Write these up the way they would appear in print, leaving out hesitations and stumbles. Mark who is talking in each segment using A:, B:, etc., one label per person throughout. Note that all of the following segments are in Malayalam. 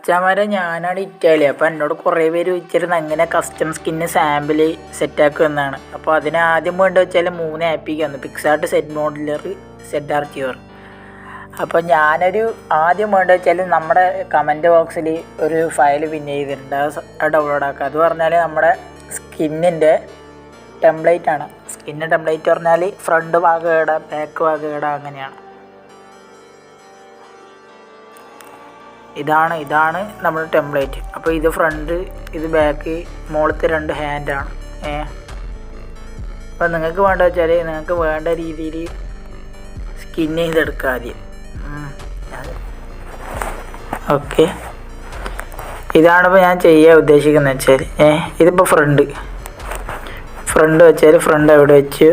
A: മച്ചാന്മാരെ ഞാനാണ് ഇറ്റാലി. അപ്പോൾ എന്നോട് കുറേ പേര് ചോദിച്ചിരുന്നു എങ്ങനെ കസ്റ്റം സ്കിന്ന് സാമ്പിൾ സെറ്റാക്കുക എന്നാണ്. അപ്പോൾ അതിന് ആദ്യം വേണ്ടി വെച്ചാൽ 3 ആപ്പിക്ക് വന്നു: Picsart, set modeller, set archiver. അപ്പോൾ ഞാനൊരു ആദ്യം വേണ്ടി വെച്ചാൽ നമ്മുടെ കമൻറ്റ് ബോക്സിൽ ഒരു ഫയൽ പിൻ ചെയ്തിട്ടുണ്ട്, അത് ഡൗൺലോഡ് ആക്കുക. അത് പറഞ്ഞാൽ നമ്മുടെ സ്കിന്നിൻ്റെ ടെംപ്ലേറ്റ് ആണ്. സ്കിന്ന് ടെംപ്ലേറ്റ് പറഞ്ഞാൽ ഫ്രണ്ട് ഭാഗം ഇടാം, ബാക്ക് ഭാഗം ഇടാം, അങ്ങനെയാണ്. ഇതാണ് നമ്മുടെ ടെംപ്ലേറ്റ്. അപ്പോൾ ഇത് ഫ്രണ്ട്, ഇത് ബാക്ക്, മുകളിലത്തെ 2 ഹാൻഡാണ്. അപ്പോൾ നിങ്ങൾക്ക് വേണ്ട വെച്ചാൽ നിങ്ങൾക്ക് വേണ്ട രീതിയിൽ സ്കിൻ ചെയ്തെടുക്കുക ആദ്യം. ഓക്കെ, ഇതാണിപ്പോൾ ഞാൻ ചെയ്യാൻ ഉദ്ദേശിക്കുന്നത് വെച്ചാൽ ഇതിപ്പോൾ ഫ്രണ്ട് വെച്ചാൽ ഫ്രണ്ട് എവിടെ വെച്ച്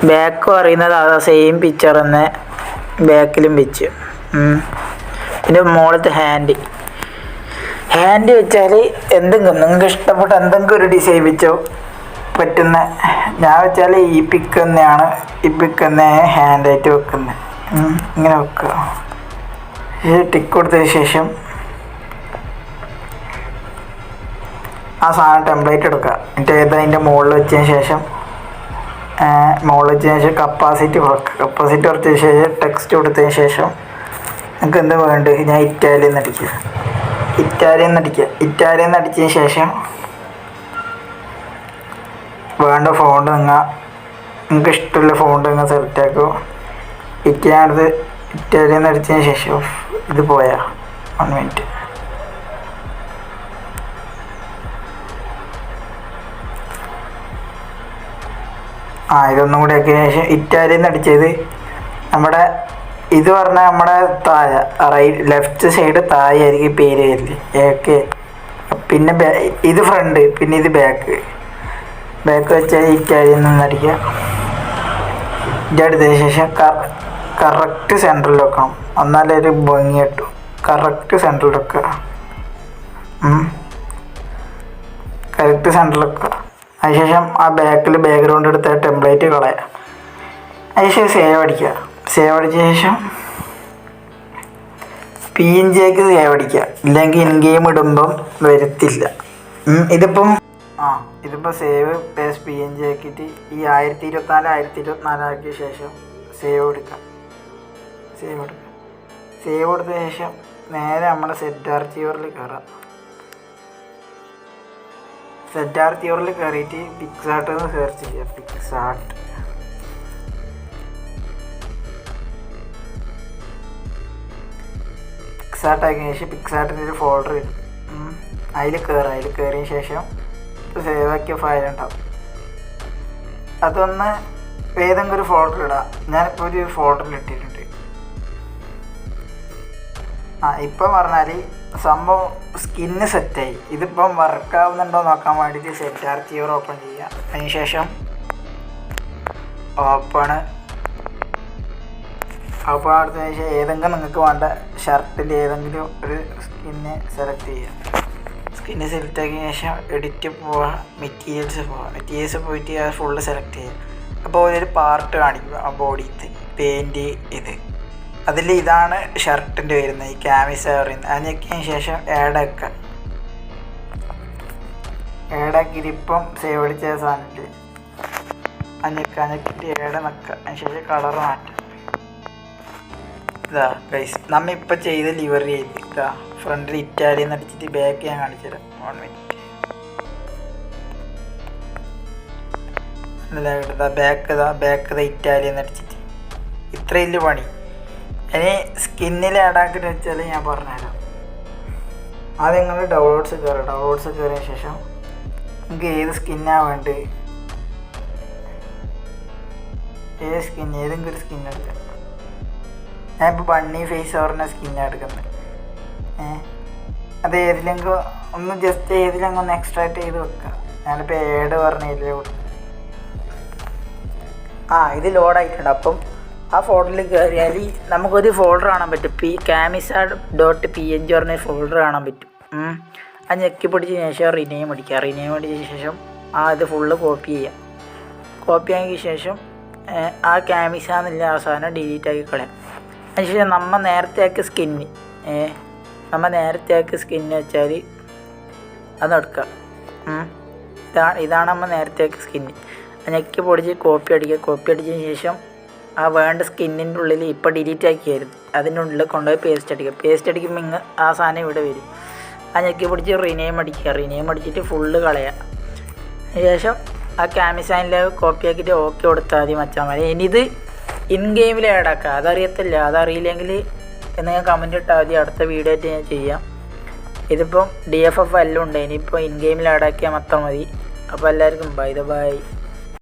A: ബാക്കും അറിയുന്നത് അതാ സെയിം പിക്ചർ തന്നെ ബാക്കിലും വെച്ച്. പിന്നെ മുകളിലത്തെ ഹാൻഡ് വെച്ചാൽ എന്തെങ്കിലും നിങ്ങൾക്ക് ഇഷ്ടപ്പെട്ട എന്തെങ്കിലും ഒരു ഡിസൈൻ വെച്ചോ പറ്റുന്ന. ഞാൻ വെച്ചാൽ ഈ പിക്ക് തന്നെയാണ്, ഈ പിക്ക് തന്നെ ഹാൻഡായിട്ട് വെക്കുന്നത്. ഇങ്ങനെ വെക്കുക. ടിക്ക് കൊടുത്തതിന് ശേഷം ആ സാധനം ടെംപ്ലേറ്റ് എടുക്കുക. എന്നിട്ട് അതിൻ്റെ മുകളിൽ വെച്ചതിന് ശേഷം കപ്പാസിറ്റി കുറച്ചതിന് ശേഷം ടെക്സ്റ്റ് കൊടുത്തതിന് ശേഷം നിങ്ങൾക്ക് എന്താ വേണ്ടത്, ഞാൻ ഇറ്റാലിയൻ അടിച്ചതിന് ശേഷം വേണ്ട ഫോണ്ട് നിങ്ങൾക്ക് ഇഷ്ടമുള്ള ഫോണ്ട് നിങ്ങൾ സെലക്ട് ആക്കുക. ഇറ്റാലിയൻ അടിച്ചതിന് ശേഷം ഇത് പോയാൽ 1 മിനിറ്റ്. ഇതൊന്നും കൂടി ആക്കിയതിന് ശേഷം ഇറ്റാലിയൻ അടിച്ചത് നമ്മുടെ ഇത് പറഞ്ഞാൽ നമ്മുടെ ലെഫ്റ്റ് സൈഡ് താഴെ ആയിരിക്കും പേര് വരില്ലേ. ഓക്കെ, പിന്നെ ഇത് ഫ്രണ്ട്, പിന്നെ ഇത് ബാക്ക് വെച്ചാൽ ഇറ്റാലിയൻ നിന്ന് അടിക്കുക. ഇതെടുത്തതിന് ശേഷം കറക്റ്റ് സെൻറ്ററിൽ വെക്കണം, എന്നാലേ ഒരു ഭംഗി കിട്ടും. കറക്റ്റ് സെൻറ്ററിൽ വെക്കുക. അതിനുശേഷം ആ ബാക്ക്ഗ്രൗണ്ട് എടുത്ത ടെംപ്ലേറ്റ് കളയാം. അതിനുശേഷം സേവ് അടിച്ച ശേഷം PNGക്ക് സേവ് അടിക്കുക, ഇല്ലെങ്കിൽ ഇൻ ഗെയിം ഇടുമ്പം വരത്തില്ല. ഇതിപ്പം സേവ് പേസ് PNG ആക്കിയിട്ട് ഈ 1024 ആക്കിയ ശേഷം സേവ് കൊടുത്തതിന് ശേഷം നേരെ നമ്മുടെ സെറ്റ് ആർച്ചിവറിൽ കയറാം. സെറ്റ് ആർച്ചിവറിൽ കയറിയിട്ട് പിക്സാർട്ട് എന്ന് സെർച്ച് ചെയ്യുക. പിക്സാർട്ട് ആക്കിയതിന് ശേഷം പിക്സാർട്ടിൻ്റെ ഒരു ഫോൾഡർ വരും, അതിൽ കയറിയതിന് ശേഷം സേവ് ആക്കിയ ഫയൽ ഉണ്ടാവും. അതൊന്ന് ഏതെങ്കിലും ഒരു ഫോൾഡർ ഇടാം. ഞാനിപ്പോൾ ഒരു ഫോൾഡറിൽ ഇട്ടിട്ടുണ്ട്. ഇപ്പം പറഞ്ഞാൽ സംഭവം സ്കിന്ന് സെറ്റായി. ഇതിപ്പം വർക്കാവുന്നുണ്ടോ നോക്കാൻ വേണ്ടിയിട്ട് സെറ്റ് ആർച്ചിവർ ഓപ്പൺ ചെയ്യുക. അതിനുശേഷം ഓപ്പൺ എടുത്തതിന് ശേഷം ഏതെങ്കിലും നിങ്ങൾക്ക് വേണ്ട ഷർട്ടിൻ്റെ ഏതെങ്കിലും ഒരു സ്കിന്ന് സെലക്ട് ചെയ്യുക. സ്കിന്ന് സെലക്ട് ആക്കിയതിന് ശേഷം എഡിറ്റ് പോവുക, മെറ്റീരിയൽസ് പോയിട്ട് അത് ഫുള്ള് സെലക്ട് ചെയ്യുക. അപ്പോൾ ഒരു പാർട്ട് കാണിക്കുക, ആ ബോഡിത്തെ പെയിൻറ്റ് അതിൽ ഇതാണ് ഷർട്ടിൻ്റെ വരുന്നത്, ഈ ക്യാമിസ പറയുന്നത്. അത് ഞെക്കിയതിന് ശേഷം ആഡാക്കിയിട്ട് ഇപ്പം സേവ് അടിച്ച സാധനത്തിൽ ഞെക്കിയിട്ട് അതിന് ശേഷം കളർ മാറ്റാം. ഇതാ ഗൈസ്, നമ്മ ഇപ്പം ചെയ്ത് ലിവർ ചെയ്ത് ഫ്രണ്ടിൽ ഇറ്റാലിയൻ അടിച്ചിട്ട് ബാക്ക് ഞാൻ കാണിച്ചു തരാം. 1 മിനിറ്റ്. ബാക്ക് ഇറ്റാലിയൻ അടിച്ചിട്ട് ഇത്രയില്ല പണി. ഇനി സ്കിന്നിൽ ആഡാക്കിട്ട് വെച്ചാൽ ഞാൻ പറഞ്ഞുതരാം. ആദ്യം നിങ്ങൾ ഡൗൺലോഡ്സ് കയറിയ ശേഷം നിങ്ങൾക്ക് ഏത് സ്കിന്നാണ് വേണ്ടത്, ഏതെങ്കിലും ഒരു സ്കിൻ എടുക്കാം. ഞാനിപ്പോൾ ബണ്ണി ഫേസ് പറഞ്ഞ സ്കിന്നാണ് എടുക്കുന്നത്. അത് ഏതിലെങ്കിലും ഒന്ന് ജസ്റ്റ് ഒന്ന് എക്സ്ട്രാക്ട് ചെയ്ത് വെക്കുക. ഞാനിപ്പോൾ ഏഡ് പറഞ്ഞ ഇതിൽ കൊടുക്കും. ഇത് ലോഡായിട്ടുണ്ട്. അപ്പം ആ ഫോൾഡറിൽ കയറിയാൽ നമുക്കൊരു ഫോൾഡർ കാണാൻ പറ്റും, camisa.png പറഞ്ഞ ഫോൾഡർ കാണാൻ പറ്റും. അത് ഞെക്കി പിടിച്ചതിന് ശേഷം റിനെയിം അടിക്കുക. റിനെയിം അടിച്ചതിന് ശേഷം ഇത് ഫുള്ള് കോപ്പി ചെയ്യുക. കോപ്പി ആക്കിയ ശേഷം ആ ക്യാമിസ എന്നുള്ള ആ സാധനം ഡിലീറ്റ് ആക്കി കളയാം. അതിനുശേഷം നമ്മൾ നേരത്തെ ആക്കിയ സ്കിന്ന് വെച്ചാൽ അതെടുക്കുക. ഇതാണ് നമ്മൾ നേരത്തെ ആക്കിയ സ്കിന്ന്. ഞെക്കി പൊടിച്ച് കോപ്പി അടിച്ചതിന് ശേഷം ആ വേണ്ട സ്കിന്നിൻ്റെ ഉള്ളിൽ ഇപ്പോൾ ഡിലീറ്റ് ആക്കിയായിരുന്നു അതിൻ്റെ ഉള്ളിൽ കൊണ്ടുപോയി പേസ്റ്റ് അടിക്കുമ്പോൾ ആ സാധനം ഇവിടെ വരും. ആ ഞെക്കി പൊടിച്ച് റീനെയിം അടിച്ചിട്ട് ഫുള്ള് കളയുക. അതിനുശേഷം ആ ക്യാമിസൈനിൽ കോപ്പി ആക്കിയിട്ട് ഓക്കെ കൊടുത്താൽ മതി മച്ചാന്മാരെ. ഇനിയിത് ഇൻ ഗെയിമിൽ ആഡാക്കുക. അതറിയില്ലെങ്കിൽ എന്തെങ്കിലും കമൻറ്റ് ഇട്ടാൽ മതി, അടുത്ത വീഡിയോ ആയിട്ട് ഞാൻ ചെയ്യാം. ഇതിപ്പം DFF എല്ലാം ഉണ്ട്. ഇനിയിപ്പോൾ ഇൻ ഗെയിമിൽ ആഡാക്കിയാൽ മാത്രം മതി. അപ്പോൾ എല്ലാവർക്കും ബൈ.